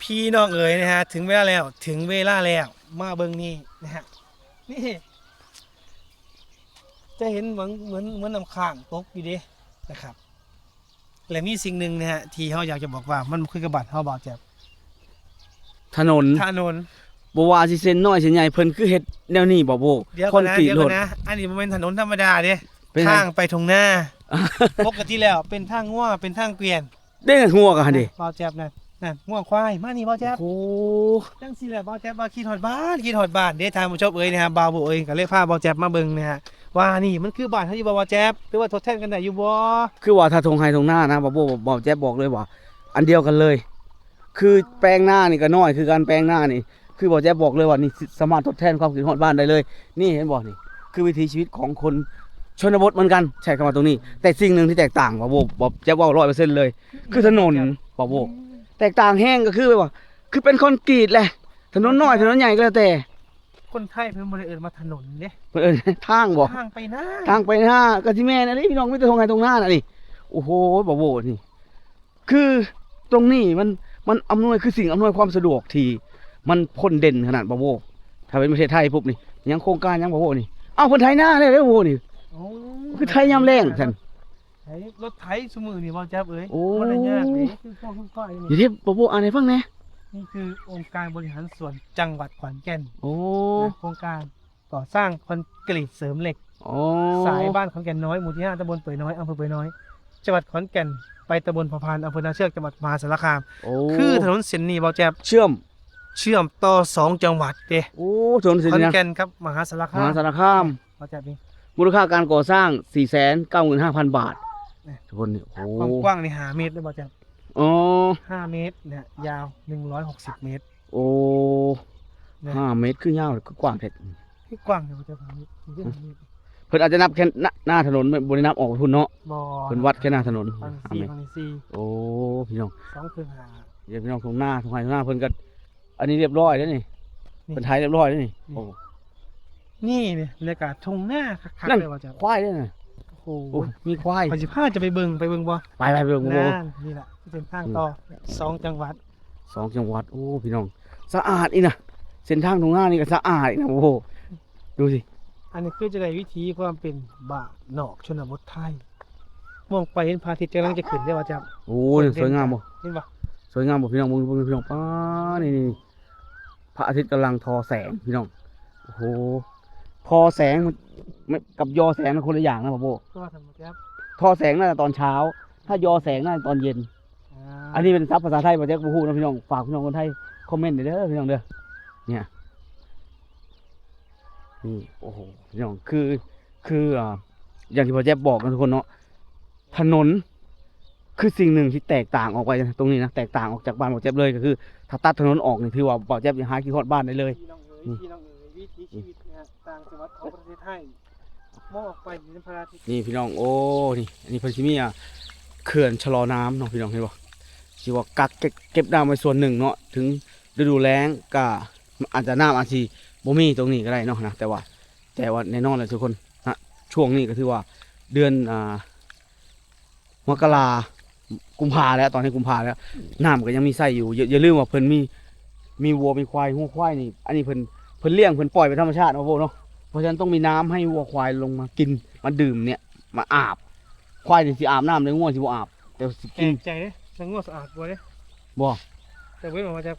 พี่น้องเอ๋ยนะฮะถึงเวลาแล้วมาเบิ่งนี่นะฮะนี่จะเห็นเหมือนน้ำค้างตกอยู่ดินะครับและมีสิ่งหนึ่งนะฮะที่เขาอยากจะบอกว่ามันคือกระบาดเขาบอกแจ๊บถนนบ่ว่าสิเส้นน้อยเส้นใหญ่เพิ่นคือเฮ็ดแนวนี้บ่โบเดี๋ยว ค ก่อน น นะ กรีด เดี๋ยว ร ก่อ ถ นนะอันนี้มันเป็นถนนธรรมดาเด้ เป็นไง ทางไปทงหน้าปกติแล้วเป็นทางง่วเป็นทางเกวียน ได้หัวกันดิ บ่แจ๊บนั่นง่วควายมานี่บ่แจ๊บ โอ้ จังสิแหละบ่แจ๊บบ่ขี่ฮอดบ้านเด้ทางผู้ชมเอ๋ยนะฮะบ่าวเอ๋ยก็เลยพาบ่แจ๊บมาเบิ่งนะฮะว่านี่มันคือบ้านเฮาอยู่บ่แจ๊บหรือว่าทดแทนกันได้อยู่บ่ คือว่าถ้าทงไฮทงหน้านะบ่โบบ่แจ๊บบอกเลยว่าอันเดียวกันเลย คือแปลงหน้านี่ก็น้อยคือการแปลงหน้านี่คือบ่แจ๊บบอกเลยว่านี่สามารถทดแทนความคิดฮอดบ้านได้เลยนี่เห็นบ่นี่คือวิถีชีวิตของคนชนบทเหมือนกันใช่คำว่าตรงนี้ แต่สิ่งหนึ่งที่แตกต่างบ่โบบ่แจ๊บว่า100%เลยคือถนนบ่โบแตกต่างแห้งก็คือแบบว่าคือเป็นคอนกรีตแหละถนนน้อยถนนใหญ่ก็แล้วแต่ คนไทยเพิ่นบ่ได้เอิ้นมาถนนเด้ เพิ่นเอิ้นทางบ่ ทางไปหน้า ทางไปหน้าก็สิแม่นอันนี้พี่น้องมีแต่ทงไงตรงหน้าน่ะนี่โอ้โหบ่โบนี่คือตรงนี้มันอำนวยคือสิ่งอำนวยความสะดวกที่มันพ้นเด่นขนาดบ่โบถ้าเป็นประเทศไทยปุ๊บนี่ยังโครงการยังบ่โบนี่เอ้าเพิ่นไถหน้าเลยเด้อโบนี่ โอ้ คือไถยามแล้งซั่น ไถรถไถซุมื้อนี่บ่แจ๊บเอ้ย โอ้ บ่ได้ยากเด้คือพวกคุณก้อย เดี๋ยว นี่ ที่บ่โบอ่านให้ฟังแหน่ นี่คือองค์การบริหารส่วนจังหวัดขอนแก่น โอ้ นะโครงการก่อสร้างคอนกรีตเสริมเหล็ก โอ้ สายบ้านขอนแก่นน้อยหมู่ที่5ตำบลเปื่อยน้อยอำเภอเปื่อยน้อยจังหวัดขอนแก่นไปตำบลพะพานอำเภอนาเชือกจังหวัดมหาสารคาม โอ้ คือถนนเส้นนี้บ่แจ๊บ เชื่อม ต่อ2จังหวัดเด้ โอ้ถนนเส้น ขอน นี้นะ แก่นครับมหาสาร ม คาม หาสารคาม บ่แจ๊บนี่ มูลค่าการก่อสร้าง 495,000 บาททุกคนนี่โอ้ ความกว้างนี่5เมตรเลยบ่แจ๊บ อ๋อ 5เมตรเนี่ยยาว160เมตร โอ้ เนี่ย 5 เมตรคือยาวคือกว้างแท้ ที่กว้างเนี่ยบ่แจ๊บ5เมตรจริงๆ5เมตร เพิ่นอาจจะนับแค่หน้าถนนบ่ได้นับออกพุ่นเนาะ บ่ เพิ่นวัดแค่หน้าถนน ฟัง 5 สี่ เมตร ฟังสี่ โอ้พี่น้อง 2คือ5 เดี๋ยวพี่น้องตรงหน้าตรงไหนตรงหน้าเพิ่นก็อันนี้เรียบร้อยแล้วนี่เพิ่นไทยเรียบร้อยแล้วนี่โอ้ นี่เนี่ยบรรยากาศทุ่งหน้าคัก นั่น ๆเลยว่าจะ ควายด้วยน่ะ โอ้โห โอ้มีควาย ขอสิพาจะไปเบิ่งบ่ ไปเบิ่งโอ้ นั่นนี่แหละที่เป็นทางต่อ2จังหวัด 2จังหวัดโอ้พี่น้องสะอาดอีนะเส้นทางตรงหน้านี่ก็สะอาดอีนะโอ้โหดูสิ อันนี้คือจะได้วิธีความเป็นบ้านนอกชนบทไทยมองไปเห็นพระอาทิตย์กำลังจะขึ้นได้ว่าจะ โอ้ยสวยงามบ่ เห็นบ่ สวยงามบ่พี่น้องมึงพี่น้องป้านี่พระอาทิตย์กำลังทอแสงพี่น้องโอ้โหทอแสงมันกับยอแสงมันคนละอย่างนะพ่อโบ ก็ทำมาครับ ทอแสงน่าจะตอนเช้า ถ้ายอแสงน่าจะตอนเย็น อันนี้เป็นซับภาษาไทยประเทศบูฮูนะพี่น้องฝากพี่น้องคนไทยคอมเมนต์หน่อยเด้อพี่น้องเด้อเนี่ยนี่โอ้โหพี่น้องคืออย่างที่พ่อแจ๊บบอกนะทุกคนเนาะถนนคือสิ่งหนึ่งที่แตกต่างออกไปตรงนี้นะแตกต่างออกจากบ้านพ่อแจ๊บเลยก็คือถ้าตัดถนนออกนี่ถือว่าพ่อแจ๊บจะหาขี้ฮอดบ้านได้เลย พี่น้องเอ๋ยวิถีชีวิตนะฮะต่างจังหวัดของประเทศไทยมองออกไปเห็นพระอาทิตย์ นี่พี่น้องโอ้นี่อันนี้เพันชิมีเขื่อนชะลอน้ำเนาะพี่น้องเห็นบ่ที่ว่ากักเก็บน้ำไว้ส่วนหนึ่งเนาะถึงฤดูแล้งก็อาจจะน้ำอาจจะบ่มีตรงนี้ก็ได้เนาะนะแต่ว่าแน่นอนเลยทุกคนนะช่วงนี้ก็ถือว่าเดือนมกรากุมภาแล้วตอนนี้กุมภาแล้วน้ำก็ยังมีใส่อยู่อย่าลืมว่าเพิ่นมีวัวมีควายหัวควายนี่อันนี้เพิ่นเลี้ยงเพิ่นปล่อยไปธรรมชาติเนาะโว้เนาะเพราะฉะนั้นต้องมีน้ำให้วัวควายลงมากินมาดื่มเนี่ยมาอาบควายนี่สิอาบน้ำเลยงัวสิบ่อาบแต่สิ แปล กิน กใจเด้สังงัวสะอาดบ่เด้ บ่ แต่เว้นบอกว่าจะ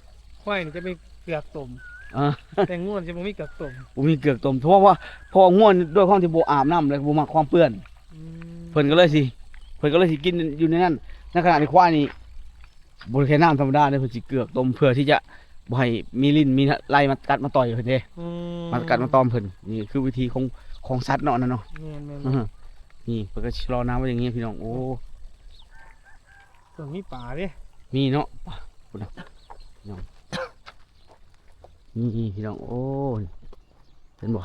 ควายนี่จะไม่เกลือกต่ม อ่า แต่งัวจะบ่มีเกลือกต่ม บ่มีเกลือกตมเพราะว่าพอง่วนด้วยความที่บ่อาบน้ำเลยบ่มักความเปื้อน อืม เพิ่นก็เลยสิกินอยู่ในนั้นในขณะที่ควายนี่บ่ได้แค่น้ำธรรมดาเด้เพิ่นสิเกลือกตมเพื่อที่จะบ่ให้มีลิ้นมีไล่มากัดมาต่อยเพิ่นเด้ อื มากัดมาตอมเพิ่นนี่คือวิธีของสัตว์เนาะนั่นเนาะ แม่น อื้อหือนี่เพิ่นก็รอน้ำไว้อย่างงี้พี่น้องโอ้ ๆต้องมีป่าเด้ มีเนาะพุ่นน่ะพี่น้องนี่พี่น้องโอ้ยเห็นบ่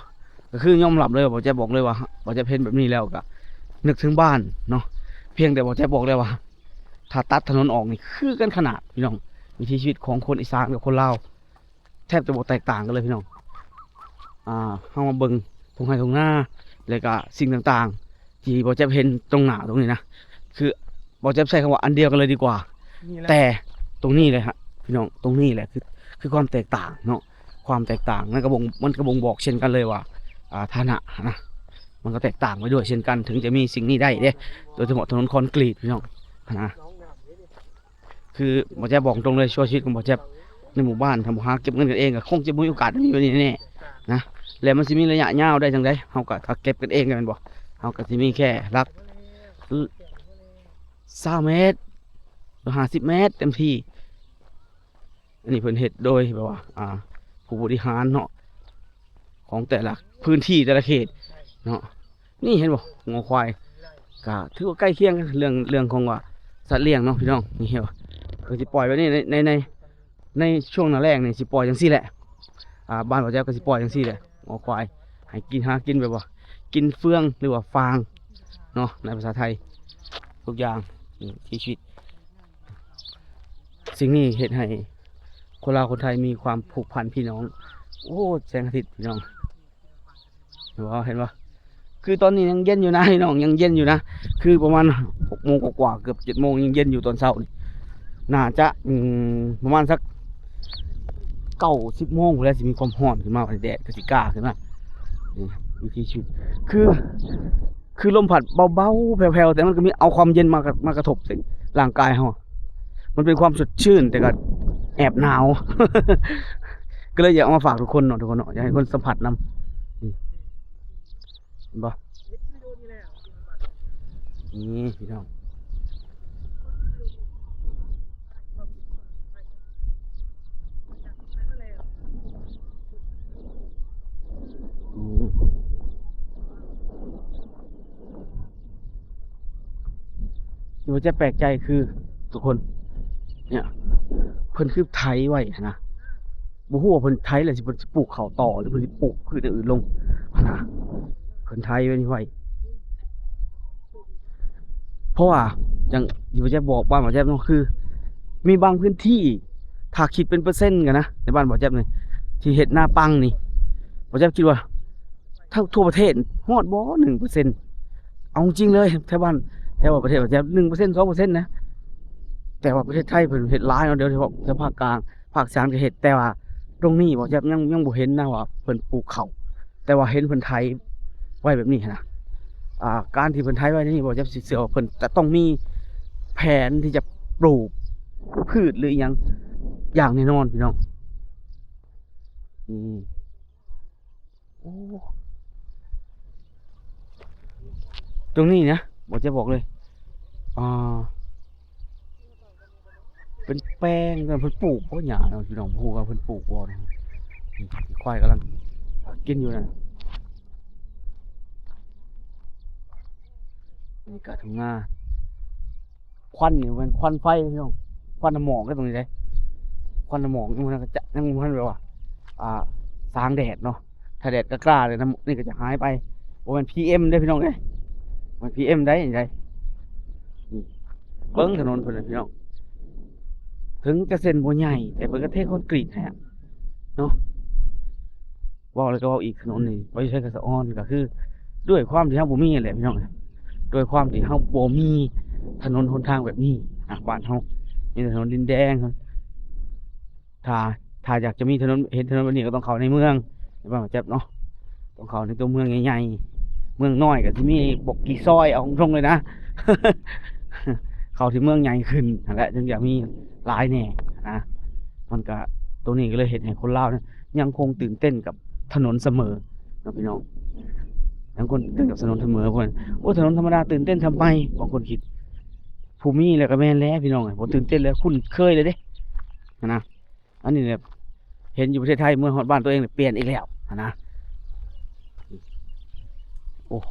ก็คือยอมรับเลยว่าบ่จะบอกเลยว่าบ่จะเห็นแบบนี้แล้วก็นึกถึงบ้านเนาะเพียงแต่บ่จะบอกเลยว่า ถ้าตัดถนนออกนี่คือกันขนาดพี่น้องวิถีชีวิตของคนอีสานกับคนลาวแทบจะบ่แตกต่างกันเลยพี่น้องเฮามาเบิ่งทงไร่ทงนาแล้วก็สิ่งต่างๆที่บ่จะเห็นตรงหน้าตรงนี้นะคือบ่จะใช้คำว่าอันเดียวกันเลยดีกว่า นี่แหละ แต่ตรงนี้เลยฮะพี่ พี่น้องตรงนี้แหละคือความแตกต่างเนาะความแตกต่างนั่นก็มันก็บ่งบอกเช่นกันเลยว่าฐานะนะมันก็แตกต่างไปด้วยเช่นกันถึงจะมีสิ่งนี้ได้เด้โดยเฉพาะถนนคอนกรีตพี่น้องนะคือบ่แจ๊บบอกตรงเลยชั่วชีวิตของบ่แจ๊บในหมู่บ้านทำหาเก็บเงินกันเองก็คงจะมีโอกาสมีแบบนี้แน่ๆนะแล้วมันสิมีระยะยาวได้จังได๋เฮาก็ถ้าเก็บกันเองกันแม่นบ่เฮาก็สิมีแค่หลัก20 เมตรหรือ50 เมตรเต็มที่อันนี้เพิ่นเฮ็ดโดยแบบว่าผู้บริหารเนาะของแต่ละพื้นที่แต่ละเขตเนาะนี่เห็นบ่งอควายก็ถือว่าใกล้เคียงกันเรื่องของว่าสัตว์เลี้ยงเนาะพี่น้องนี่เห็นบ่ก็สิปล่อยไว้นี่ในช่วงหน้าแล้งนี่สิปล่อยจังซี่แหละบ้านบ่แจ๊บก็สิปล่อยจังซี่แหละงอควายให้กินหากินแบบว่ากินเฟืองหรือว่าฟางเนาะในภาษาไทยทุกอย่างที่ชีวิตสิ่งนี้เฮ็ดให้คนลาวคนไทยมีความผูกพันพี่น้องโอ้แสงอาทิตย์พี่น้องเห็นปะคือตอนนี้ยังเย็นอยู่นะพี่น้องยังเย็นอยู่นะคือประมาณ6 โมงกว่าเกือบ7 โมงยังเย็นอยู่ตอนเช้านี่น่าจะประมาณสัก9-10 โมงแล้วสิมีความร้อนขึ้นมาแดดก็สิกล้าขึ้นมาวิธีชีวิตคือลมพัดเบาๆแผ่วๆแต่มันก็มีเอาความเย็นมากระทบสิร่างกายเรามันเป็นความสดชื่นแต่ก็แอบหนาว ก็เลยอยากเอามาฝากทุกคนเนาะอยากให้คนสัมผัสนำเห็นปะนี่พี่น้องที่ว่าจะแปลกใจคือทุกคนเนี่ยเพิ่นคือไถไว้นะบ่ฮู้ว่าเพิ่นไถแล้วสิเพิ่นสิปลูกข้าวต่อหรือเพิ่นสิปลูกพืชอื่นลงนะเพิ่นไถไว้นี่ไว้เพราะว่าอย่างที่บ่แจ๊บบอกบ้านบ่แจ๊บเนาะคือมีบางพื้นที่ถ้าคิดเป็นเปอร์เซ็นต์กันนะในบ้านบ่แจ๊บนี่ที่เฮ็ดหน้าปังนี่บ่แจ๊บคิดว่าทั้งทั่วประเทศฮอดบ่ 1% เอาจริงเลยแถวบ้านแถวประเทศบ่แจ๊บ 1% 2% นะแต่ว่าประเทศไทยเพิ่นเฮ็ดหลายเนาะเดี๋ยวเฉพาะภาคกลางภาคอีสานก็เฮ็ดแต่ว่าตรงนี้บ่แจ๊บยังบ่เห็นนะว่าเพิ่นปลูกข้าวแต่ว่าเห็นเพิ่นไถไว้แบบนี้นะการที่เพิ่นไถไว้นี่บ่แจ๊บสิเชื่อว่าเพิ่นจะต้องมีแผนที่จะปลูกพืชหรืออีหยังอย่างแน่นอนพี่น้องโอ้ตรงนี้นะบ่แจ๊บบอกเลยเป็นแป้งเพิ่นปลูกบ่หญ้าเนาะพี่น้องบ่ฮู้ว่าเพิ่นปลูกบ่นะควายกำลังกินอยู่นั่นนี่ก็ทำงานควันนี่มันควันไฟพี่น้องควันน้ำหมอกได้ตรงนี้ได้ควันน้ำหมอกนี่มันก็จะนั่งมันแบบว่าสางแดดเนาะถ้าแดดกล้าๆเลยน้ำนี่ก็จะหายไปบ่แม่น PM ได้พี่น้องเด้มัน PM ได้จังได๋เบิ่งถนนเพิ่นพี่น้องถึงจะเส้นบ่ใหญ่แต่เพิ่นก็เทคอนกรีตให้เนาะว้าแล้วก็เว้าอีกถนนนี่บ่ใช่กระสะอ้อนก็คือด้วยความที่เฮาบ่มีนั่นแหละพี่น้องด้วยความที่เฮาบ่มีถนนหนทางแบบนี้บ้านเฮามีถนนดินแดงถ้าอยากจะมีถนนเห็นถนนแบบนี้ก็ต้องเข้าในเมืองบ้านบ่แจ๊บเนาะต้องเข้าในตัวเมืองใหญ่ๆเมืองน้อยก็สิมีบกกี่ซอยเอาตรงๆเลยนะ เข้าที่เมืองใหญ่ขึ้นนั่นแหละจึงจะมีหลายแน่นะมันก็ตรงนี้ก็เลยเห็นให้คนลาวเนี่ยยังคงตื่นเต้นกับถนนเสมอนะพี่น้องยังคนตื่นกับถนนเสมอคนโอ้ถนนธรรมดาตื่นเต้นทำไมบางคนคิดภูมิแล้วก็แม่นแล้วพี่น้องผมตื่นเต้นแล้วคุ้นเคยเลยเด้นะอันนี้เนี่ยเห็นอยู่ประเทศไทยเมื่อฮอดบ้านตัวเองเนี่ยเปลี่ยนอีกแล้วนะโอ้โห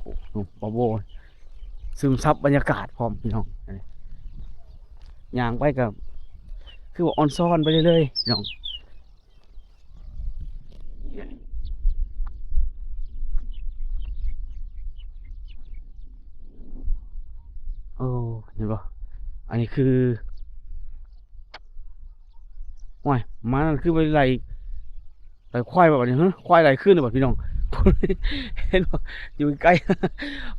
บาโบซึมซับบรรยากาศพร้อมพี่น้องย่างไปกับคือว่าออนซ่อนไปเรื่อยๆพี่น้องโอ้เห็นปะอันนี้คือว้ายมันคือไปไหลควายแบบนี้ฮะควายไหลขึ้นเลยแบบพี่น้อง เห็นปะอยู่ใกล้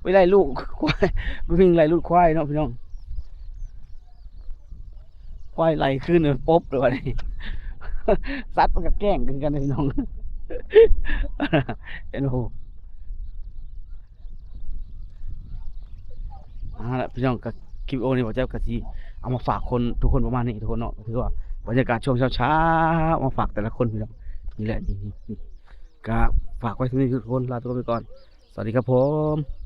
ไปไล่ลูกควายไปวิ่งไล่ลูกควายเนาะพี่น้องพ ปล่อยไหลขึ้นเลยป๊บเลยวันนี้ ซัดมันก็แกล้งกันพี่น้อง เห็นโหละพี่น้องกับคลิปโอนี่ผมจะกะทีเอามาฝากคนทุกคนประมาณนี้ทุกคนเนาะถือว่าบรรยากาศช่วงเช้าๆมาฝากแต่ละคนพี่น้องนี่แหละนี่ก็ฝากไว้ที่นี่ทุกคนลาทุกคนไปก่อนสวัสดีครับผม